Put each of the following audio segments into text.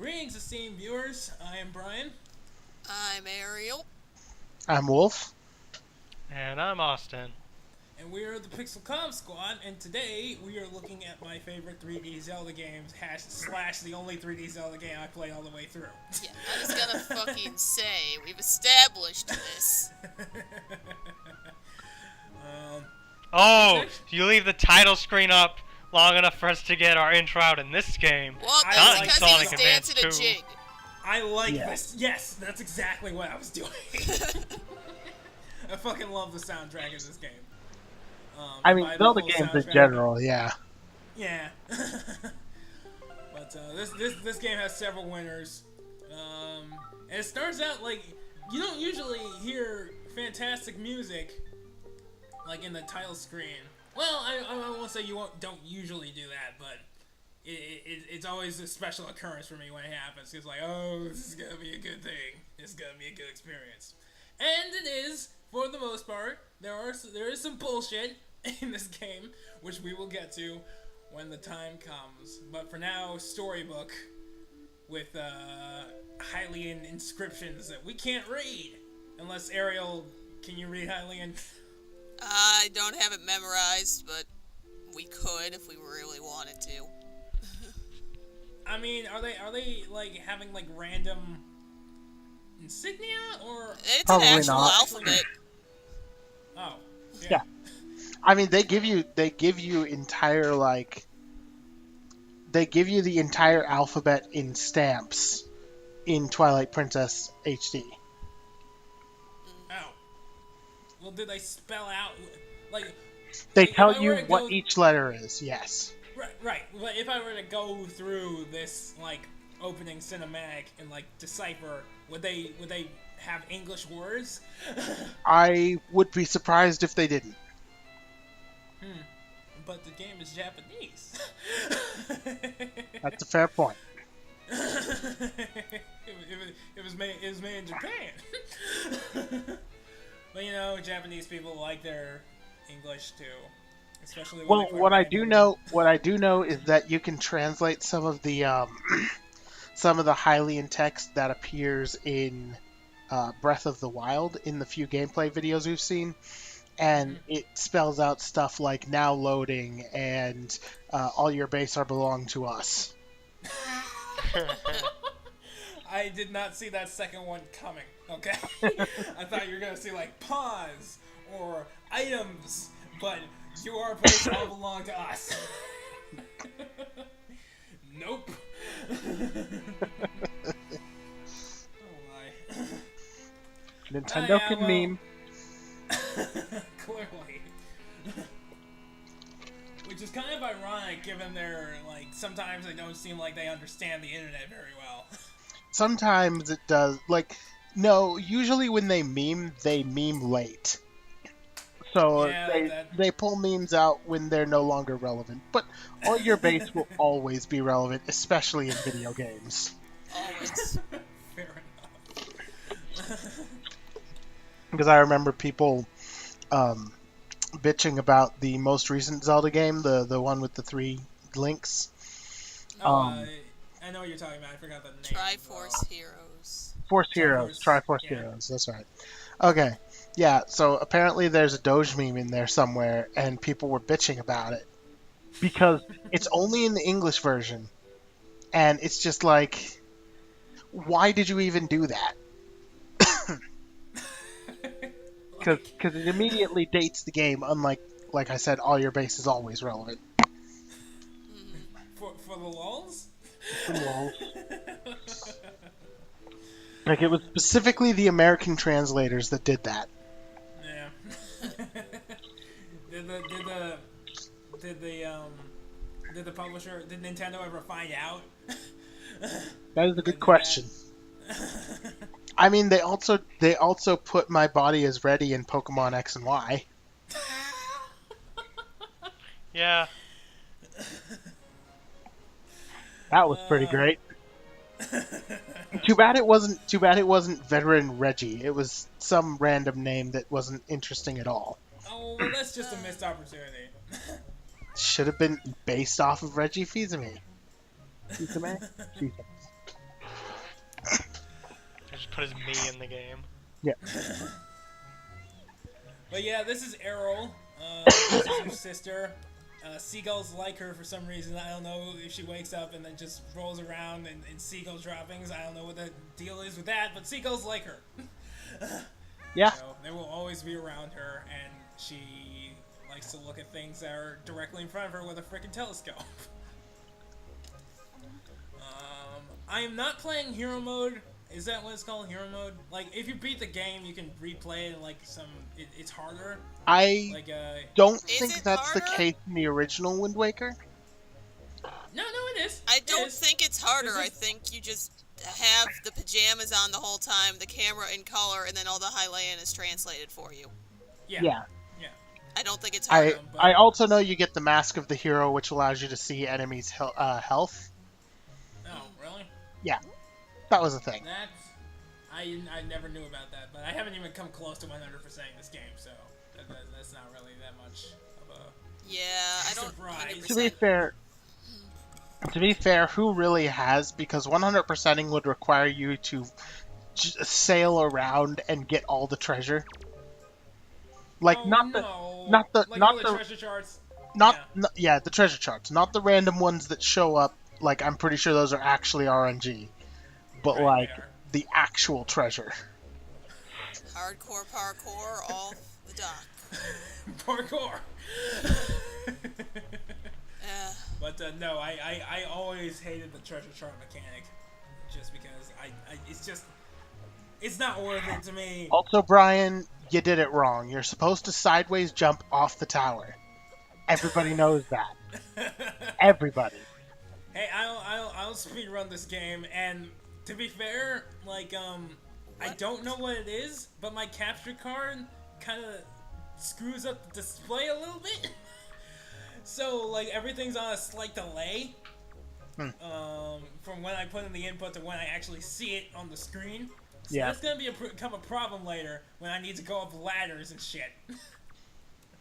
Greetings, esteemed viewers. I am Brian, I'm Ariel. I'm Wolf. And I'm Austin. and we are the Pixel Com Squad. And today we are looking at my favorite 3D Zelda games, slash the only 3D Zelda game I played all the way through. Yeah, I was gonna fucking say, we've established this. Oh, you leave the title screen up long enough for us to get our intro out in this game. Well, I that's like because he was Sonic Advance dancing a 2. jig. I like this. Yes, that's exactly what I was doing. I fucking love the soundtrack of this game. I mean, by the Zelda whole games in soundtrack. general, yeah. Yeah. But this game has several winners. And it starts out like you don't usually hear fantastic music like in the title screen. Well, I won't say don't usually do that, but it's always a special occurrence for me when it happens. It's like, oh, this is gonna be a good thing. It's gonna be a good experience, and it is for the most part. There is some bullshit in this game, which we will get to when the time comes. But for now, storybook with Hylian inscriptions that we can't read. Unless, Ariel, can you read Hylian? I don't have it memorized, but we could if we really wanted to. I mean, are they like having like random insignia or? It's Probably an actual not. alphabet. Oh, Yeah. I mean, they give you entire they give you the entire alphabet in stamps in Twilight Princess HD. Oh. Well, did they spell out like? They if tell I you were to what go- each letter is. Yes. Right. But if I were to go through this like opening cinematic and like decipher, would they have English words? I would be surprised if they didn't. But the game is Japanese. That's a fair point. it was made in Japan. But you know, Japanese people like their English too, especially when Well, they play what I random- do know is that you can translate some of the Hylian text that appears in Breath of the Wild in the few gameplay videos we've seen, and it spells out stuff like "now loading" and "all your base are belong to us." I did not see that second one coming. Okay, I thought you were gonna say like pause or items, but your base all belong to us. Nope. Oh my. Nintendo yeah, can well- meme. Clearly. Which is kind of ironic given their, like, sometimes they don't seem like they understand the internet very well. Sometimes it does. Like, no, usually when they meme late. So Yeah, they pull memes out when they're no longer relevant. But all your base will always be relevant, especially in video games. Always. Fair enough. Because I remember people bitching about the most recent Zelda game, the one with the 3 links. I know what you're talking about. I forgot the name. Triforce Heroes. Force Heroes. Triforce yeah. Heroes, that's right. Okay, yeah, so apparently there's a Doge meme in there somewhere, and people were bitching about it. Because it's only in the English version. And it's just like, why did you even do that? Because it immediately dates the game, unlike, like I said, all your base is always relevant. For the lulz? Like, it was specifically the American translators that did that. Yeah. Did the publisher, did Nintendo ever find out? That is a good question. I mean, they also put My Body is Ready in Pokemon X and Y. Yeah. That was pretty great. Too bad it wasn't Veteran Reggie. It was some random name that wasn't interesting at all. Oh, well, that's just a missed opportunity. Should have been based off of Reggie Fils-Aimé. Fils-Aimé? Fils-Aimé. put his me in the game. Yeah. But yeah, this is Errol. This is her sister. Seagulls like her for some reason. I don't know if she wakes up and then just rolls around in seagull droppings. I don't know what the deal is with that, but seagulls like her. Yeah. So they will always be around her, and she likes to look at things that are directly in front of her with a freaking telescope. I am not playing hero mode. Is that what it's called, hero mode? Like, if you beat the game, you can replay it, and, like, it's harder. I Like, don't Is think it that's the harder? case in the original Wind Waker. No, it is. I It don't is. think it's harder. This I is- think you just have the pajamas on the whole time, the camera in color, and then all the Highlayan is translated for you. Yeah. I don't think it's harder. I but- I also know you get the Mask of the Hero, which allows you to see enemies' health. Oh, really? Yeah, that was a thing. That's... I never knew about that, but I haven't even come close to 100% this game, so that's not really that much of a... Yeah, I don't. Surprise. To be 100%. fair, who really has? Because 100%ing would require you to sail around and get all the treasure. Like Oh, not no. not the- like not all the the- treasure charts. yeah, the treasure charts, not the random ones that show up. Like I'm pretty sure those are actually RNG, but Right, like they are. the actual treasure. Hardcore parkour off the dock. Parkour. Uh, But no, I always hated the treasure chart mechanic, just because it's not worth it to me. Also, Brian, you did it wrong. You're supposed to sideways jump off the tower. Everybody knows that. Everybody. Hey, I'll speed run this game, and to be fair, like I What? don't know what it is, but my capture card kind of screws up the display a little bit. So like everything's on a slight delay. From when I put in the input to when I actually see it on the screen. So Yeah. that's gonna become a problem later when I need to go up ladders and shit.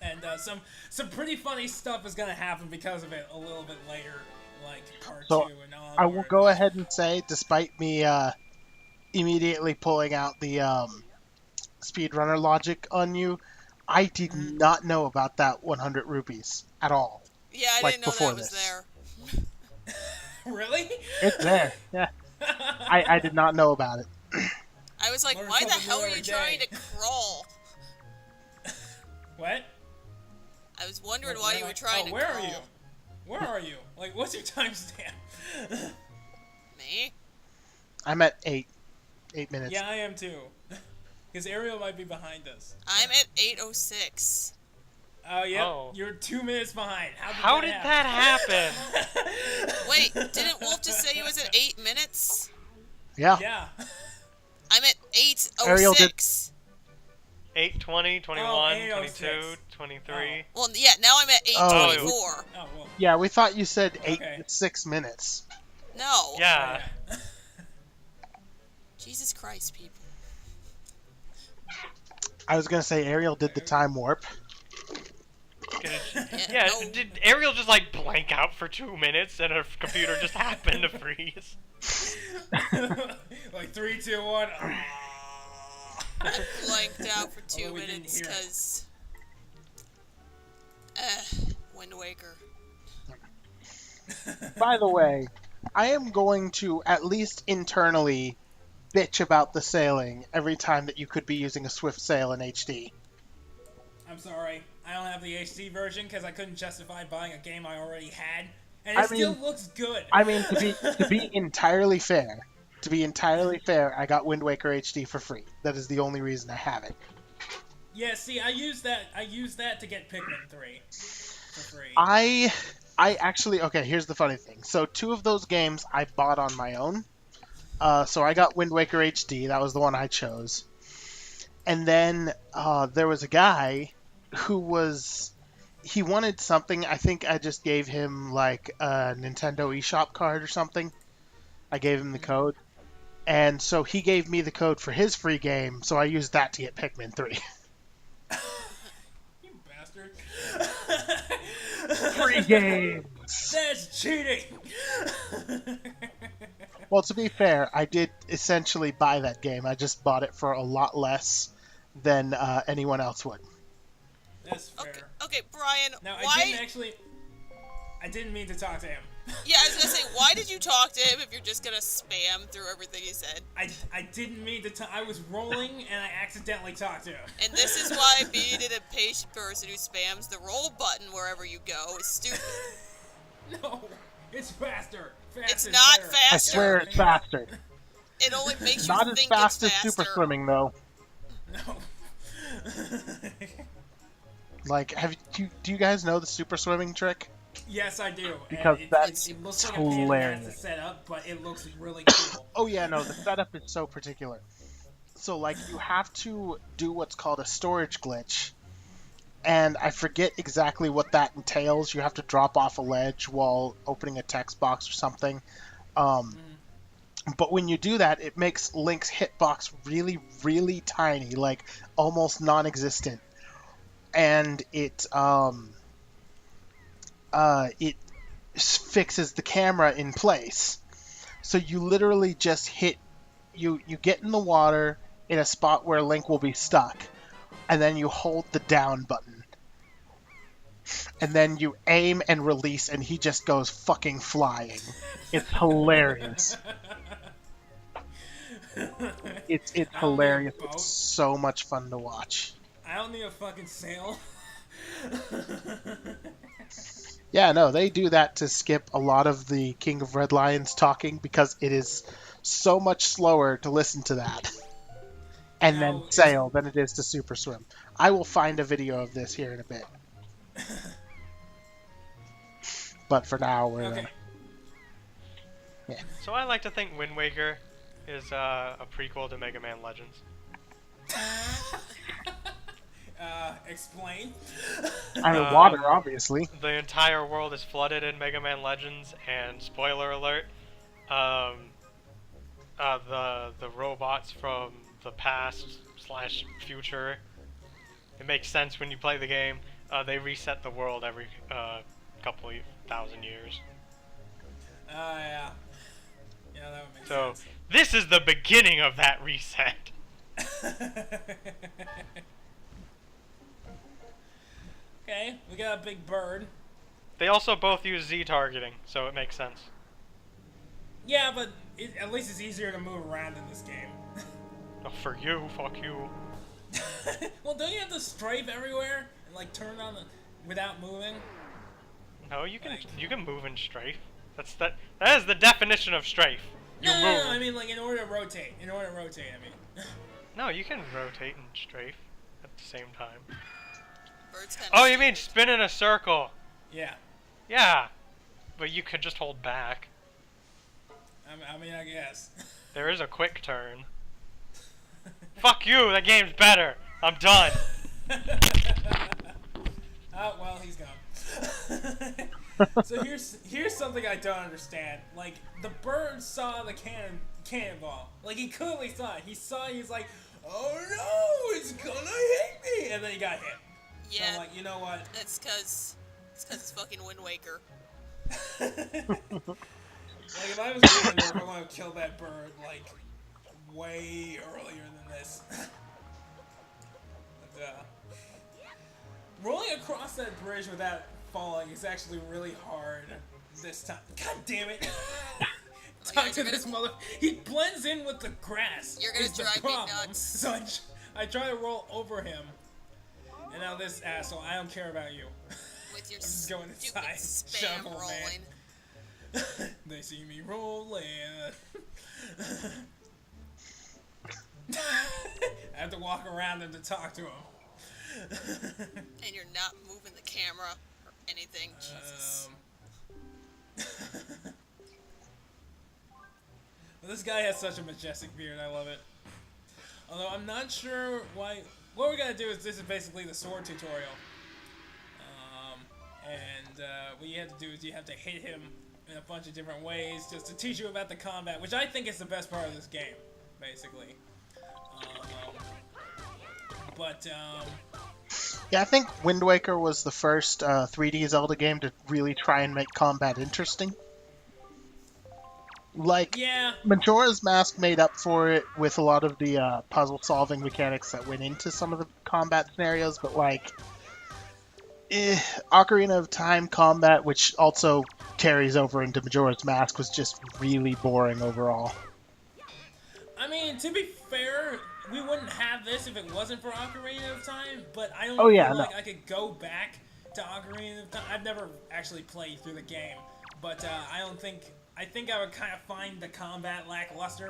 And some pretty funny stuff is gonna happen because of it a little bit later, like part So, 2 and on. I will go ahead and say, despite me immediately pulling out the speedrunner logic on you, I did not know about that 100 rupees at all. yeah, I Like didn't know before that was this. there. Really? It's there. Yeah. I did not know about it. I was like, Learn why the something hell new are you every trying day. to crawl? What? I was wondering why you were trying to where crawl. are you? Where are you? Like, what's your timestamp? Me? I'm at 8 minutes. Yeah, I am too. Because Ariel might be behind us. I'm at 8:06. Oh, yep. Oh. You're 2 minutes behind. How did that happen? Wait, didn't Wolf just say he was at 8 minutes? Yeah. Yeah. I'm at Ariel did- 8:06. 8:20, 21, Oh, 22, 8:06. 23. Well, yeah, now I'm at 8:24. Oh, well. Yeah, we thought you said 8 Okay. to 6 minutes. No. Yeah. Jesus Christ, people. I was gonna say Ariel did the time warp. Yeah, no. did Ariel just like blank out for 2 minutes and her computer just happened to freeze? Like 3, 2, 1. I blanked out for 2 Although we didn't minutes hear it. because. Wind Waker. By the way, I am going to at least internally bitch about the sailing every time that you could be using a swift sail in HD. I'm sorry. I don't have the HD version because I couldn't justify buying a game I already had. And it I still mean- looks good. I mean, to be entirely fair, I got Wind Waker HD for free. That is the only reason I have it. Yeah, see, I used that to get Pikmin 3 for free. I actually, okay, here's the funny thing. So 2 of those games I bought on my own. So I got Wind Waker HD. That was the one I chose. And then there was a guy who he wanted something. I think I just gave him like a Nintendo eShop card or something. I gave him the code. And so he gave me the code for his free game, so I used that to get Pikmin 3. You bastard. Free games! That's cheating. Well, to be fair, I did essentially buy that game. I just bought it for a lot less than anyone else would. That's fair. Okay, Brian, Now, why... I didn't mean to talk to him. Yeah, I was gonna say, why did you talk to him if you're just gonna spam through everything he said? I didn't mean to talk. I was rolling, and I accidentally talked to him. And this is why being an impatient person who spams the roll button wherever you go is stupid. No, it's faster. It's not better. faster. I swear it's faster. It only makes you Not as think fast it's as faster. super swimming, though. No. Like, do you guys know the super swimming trick? Yes, I do. Because And that's it looks like a pain in the ass to hilarious. set up, but it looks really cool. Oh yeah, no, the setup is so particular. So like, you have to do what's called a storage glitch, and I forget exactly what that entails. You have to drop off a ledge while opening a text box or something. But when you do that, it makes Link's hitbox really, really tiny, like almost non-existent, and it fixes the camera in place. So you literally just you get in the water in a spot where Link will be stuck, and then you hold the down button. And then you aim and release, and he just goes fucking flying. It's hilarious. It's hilarious. It's so much fun to watch. I don't need a fucking sail. Yeah, no, they do that to skip a lot of the King of Red Lions talking because it is so much slower to listen to that and then sail than it is to super swim. I will find a video of this here in a bit. But for now, we're... Okay. Yeah. So I like to think Wind Waker is a prequel to Mega Man Legends. Explain. I mean, water, obviously. The entire world is flooded in Mega Man Legends, and spoiler alert, the robots from the past / future, it makes sense when you play the game, they reset the world every couple of thousand years. Yeah. Yeah, that would make So, sense. this is the beginning of that reset. Okay, we got a big bird. They also both use Z targeting, so it makes sense. Yeah, but at least it's easier to move around in this game. Oh, for you, fuck you. Well, don't you have to strafe everywhere and like turn on the without moving? No, you can move and strafe. That is the definition of strafe. You No, move. no, I mean like in order to rotate. I mean. No, you can rotate and strafe at the same time. Birds kinda Oh, you mean spin in a circle? Yeah. Yeah, but you could just hold back. I mean, I guess. There is a quick turn. Fuck you, that game's better. I'm done. Oh, well, he's gone. So here's something I don't understand. Like, the bird saw the cannonball. Like, he clearly saw it. He's like, oh no, it's gonna hit me! And then he got hit. Yeah. So I'm like, you know what? It's cause it's fucking Wind Waker. Like, if I was doing it, I want to kill that bird, like, way earlier than this. But, rolling across that bridge without falling is actually really hard this time. God damn it! Talk to this mother. He blends in with the grass. You're gonna is the drive me problem. nuts. So I try to roll over him, and now this asshole. I don't care about you. With your I'm just going stupid inside. spam Shovel, rolling. man. They see me rolling. I have to walk around him to talk to him. And you're not moving the camera or anything. Jesus. Well, this guy has such a majestic beard. I love it. Although I'm not sure why. What we're gonna do is this is basically the sword tutorial. What you have to do is you have to hit him in a bunch of different ways just to teach you about the combat, which I think is the best part of this game, basically. Yeah, I think Wind Waker was the first 3D Zelda game to really try and make combat interesting. Like, Yeah. Majora's Mask made up for it with a lot of the puzzle-solving mechanics that went into some of the combat scenarios, but like, Ocarina of Time combat, which also carries over into Majora's Mask, was just really boring overall. I mean, to be fair, we wouldn't have this if it wasn't for Ocarina of Time, but I Oh don't yeah, feel no. like I could go back to Ocarina of Time. I've never actually played through the game, but I don't think... I think I would kind of find the combat lackluster,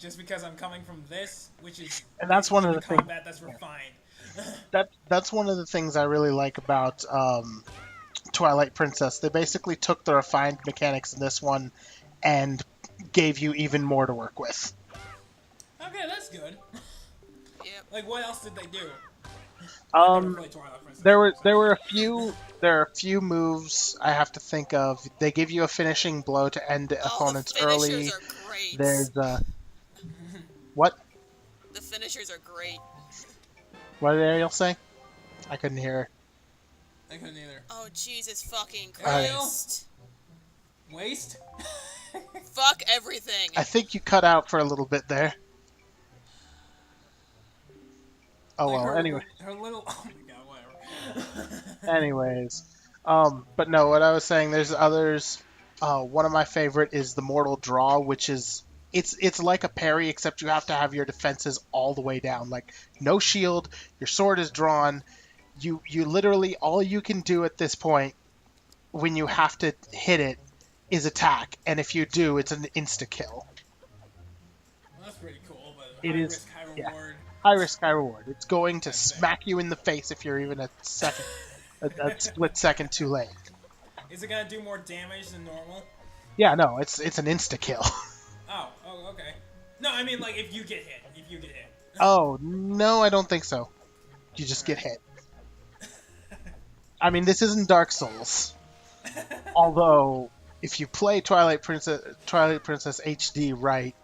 just because I'm coming from this, which is And that's one of the the things. combat that's refined. That's one of the things I really like about Twilight Princess. They basically took the refined mechanics in this one and gave you even more to work with. Okay, that's good. Yep. Like, what else did they do? I've never Um, played Twilight Princess. there are a few moves I have to think of. They give you a finishing blow to end Oh, opponents the finishers early. are great. There's what? The finishers are great. What did Ariel say? I couldn't hear her. I couldn't either. Oh, Jesus fucking Ariel? Christ. Waste? Fuck everything. I think you cut out for a little bit there. Oh Like well. Anyway. her little... Oh my god, whatever. Anyways, but no, what I was saying, there's others. One of my favorite is the Mortal Draw, which is it's like a parry, except you have to have your defenses all the way down, like no shield, your sword is drawn. You literally all you can do at this point when you have to hit it is attack, and if you do, it's an insta kill. Well, that's pretty cool, but It high is- risk, high yeah. reward. High risk, high reward. It's going to That's it. smack you in the face if you're even a split second too late. Is it gonna do more damage than normal? Yeah, no, it's an insta kill. Oh, okay. No, I mean, like, if you get hit. If you get hit. Oh, no, I don't think so. You just get hit. I mean, this isn't Dark Souls. Although, if you play Twilight Princess HD right,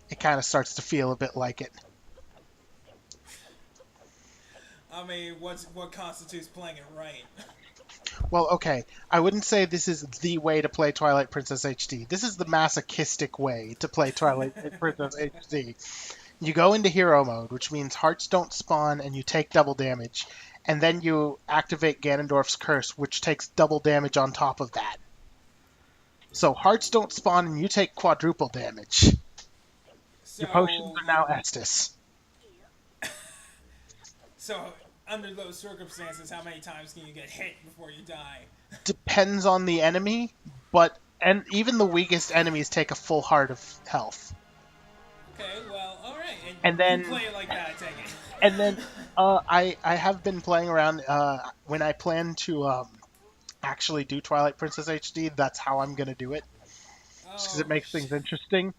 it kind of starts to feel a bit like it. I mean, what constitutes playing it right? Well, okay, I wouldn't say this is the way to play Twilight Princess HD. This is the masochistic way to play Twilight Princess HD. You go into hero mode, which means hearts don't spawn and you take double damage. And then you activate Ganondorf's curse, which takes double damage on top of that. So hearts don't spawn and you take quadruple damage. So, Your potions are now Estus. So, under those circumstances, how many times can you get hit before you die? Depends on the enemy, and even the weakest enemies take a full heart of health. Okay, well, alright. And then- you play it like that, I take it. And then I have been playing around when I plan to actually do Twilight Princess HD. That's how I'm gonna do it, because it makes things interesting.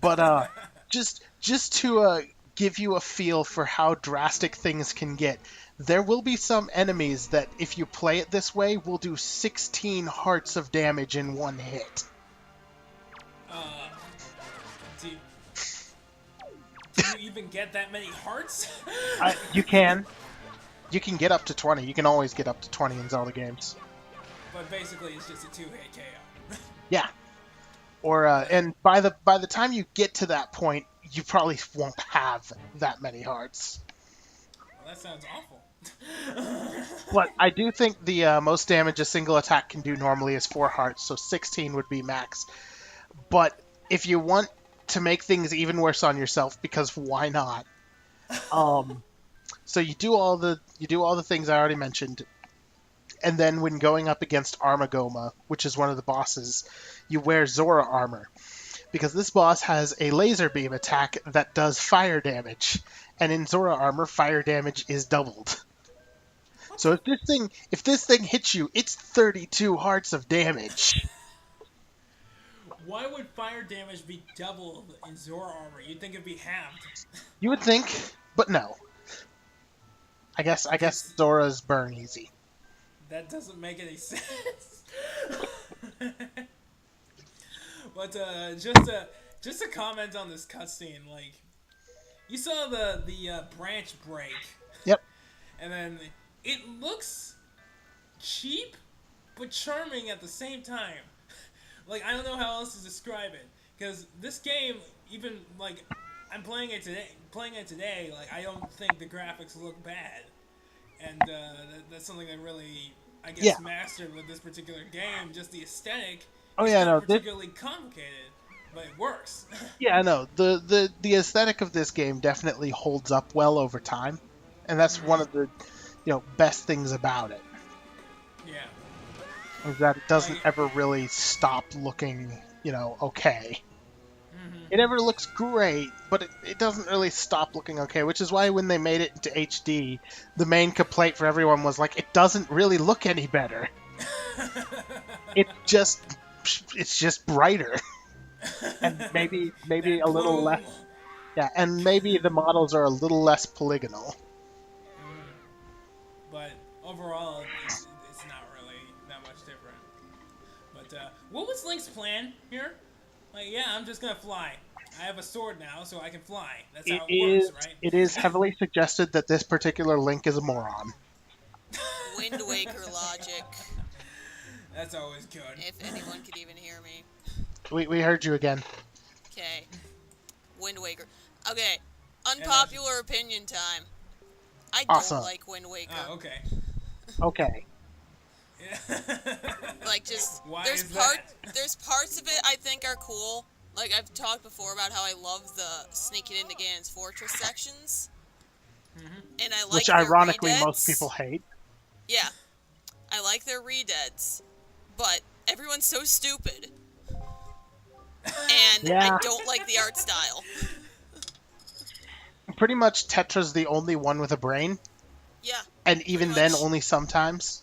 But just to give you a feel for how drastic things can get, there will be some enemies that, if you play it this way, will do 16 hearts of damage in one hit. Do you even get that many hearts? You can get up to 20. You can always get up to 20 in Zelda games. But basically, it's just a two-hit KO. Yeah. Or and by the time you get to that point, you probably won't have that many hearts. Well, that sounds awful. But I do think the most damage a single attack can do normally is 4 hearts, so 16 would be max. But if you want to make things even worse on yourself, because why not? So you do all the things I already mentioned, and then when going up against Armagoma, which is one of the bosses, you wear Zora armor, because this boss has a laser beam attack that does fire damage, and in Zora armor, fire damage is doubled. So if this thing hits you, it's 32 hearts of damage. Why would fire damage be doubled in Zora armor? You'd think it'd be halved. You would think, but no. I guess Zora's burn easy. That doesn't make any sense. But just to comment on this cutscene, like, you saw the branch break. Yep. And then it looks cheap, but charming at the same time. Like, I don't know how else to describe it. because this game, even like I'm playing it today, like I don't think the graphics look bad, and that's something that really I guess Yeah. mastered with this particular game. Just the aesthetic. Oh It's yeah, not no. This, particularly complicated, but it works. yeah, no. The aesthetic of this game definitely holds up well over time, and that's one of the best things about it Yeah. is that it doesn't Like, ever really stop looking okay. It never looks great, but it doesn't really stop looking okay, which is why when they made it into HD, the main complaint for everyone was like, it doesn't really look any better. It's just brighter. And maybe that a little gloom. less. Yeah, and maybe the models are a little less polygonal. But overall, it's not really that much different. But what was Link's plan here? Like, yeah, I'm just gonna fly. I have a sword now, so I can fly. That's how it works, right? It is heavily suggested that this particular Link is a moron. Wind Waker logic. That's always good. If anyone could even hear me. We heard you again. Okay. Wind Waker. Okay. Unpopular opinion time. I Awesome. don't like Wind Waker. Oh, okay. Okay. Yeah. Like, just Why there's is that? there's parts of it I think are cool. Like, I've talked before about how I love the sneaking into Ganon's fortress sections. And I like Which their ironically redeads. most people hate. Yeah. I like their redeads. But everyone's so stupid. And Yeah. I don't like the art style. Pretty much Tetra's the only one with a brain, Yeah. and even Pretty then much. only sometimes.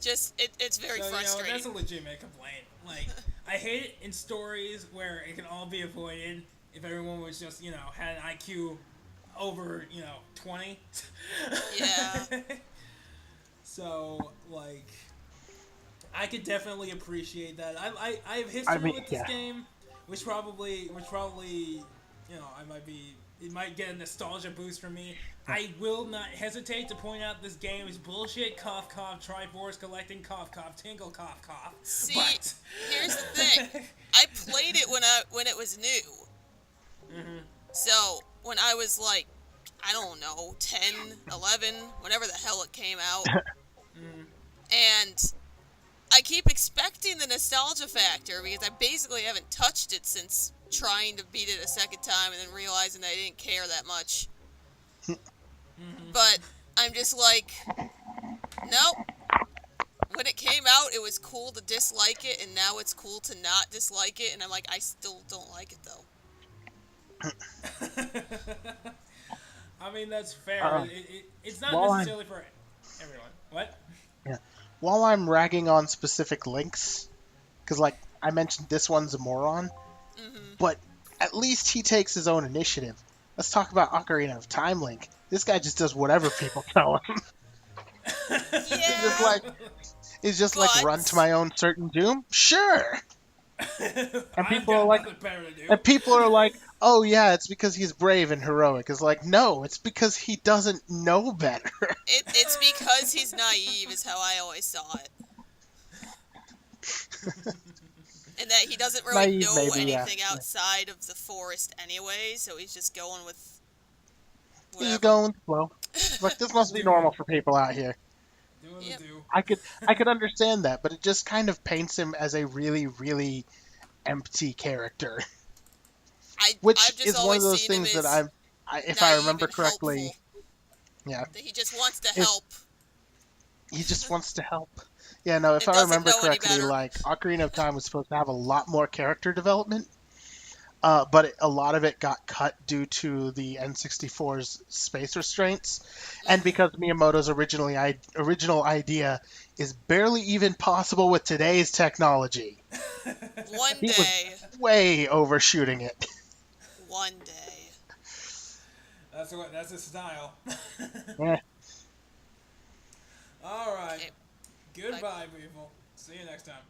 Just, it's very So, frustrating. that's a legitimate complaint. Like, I hate it in stories where it can all be avoided if everyone was just, had an IQ over, 20. Yeah. So, like, I could definitely appreciate that. I have history with this game, which probably, it might get a nostalgia boost from me. I will not hesitate to point out this game is bullshit, cough, cough, Triforce collecting, cough, cough, tingle, cough, cough. See, but... here's the thing. I played it when it was new. So, when I was like, I don't know, 10, 11, whenever the hell it came out. And I keep expecting the nostalgia factor because I basically haven't touched it since trying to beat it a second time and then realizing that I didn't care that much. But I'm just like, nope. When it came out, it was cool to dislike it, and now it's cool to not dislike it, and I'm like, I still don't like it, though. I mean, that's fair. It's not necessarily for everyone. What? Yeah. While I'm ragging on specific links, because, like, I mentioned this one's a moron, but at least he takes his own initiative. Let's talk about Ocarina of Time Link. This guy just does whatever people tell him. Yeah. He's just like, run to my own certain doom? Sure! And people are like, oh yeah, it's because he's brave and heroic. It's like, no, it's because he doesn't know better. It's because he's naive, is how I always saw it. And that he doesn't really know anything outside of the forest anyway, so he's just going with whatever. He's going with the flow. Like, this must be normal for people out here. Yep. I could understand that, but it just kind of paints him as a really, really empty character. Which is one of those things that if I remember correctly, yeah, that he just wants to help. He just wants to help. Yeah, no, if I remember correctly, like, Ocarina of Time was supposed to have a lot more character development, but a lot of it got cut due to the N64's space restraints, and because Miyamoto's original idea is barely even possible with today's technology. One he day. was way overshooting it. One day. That's his style. Yeah. All right. Okay. Goodbye, people. See you next time.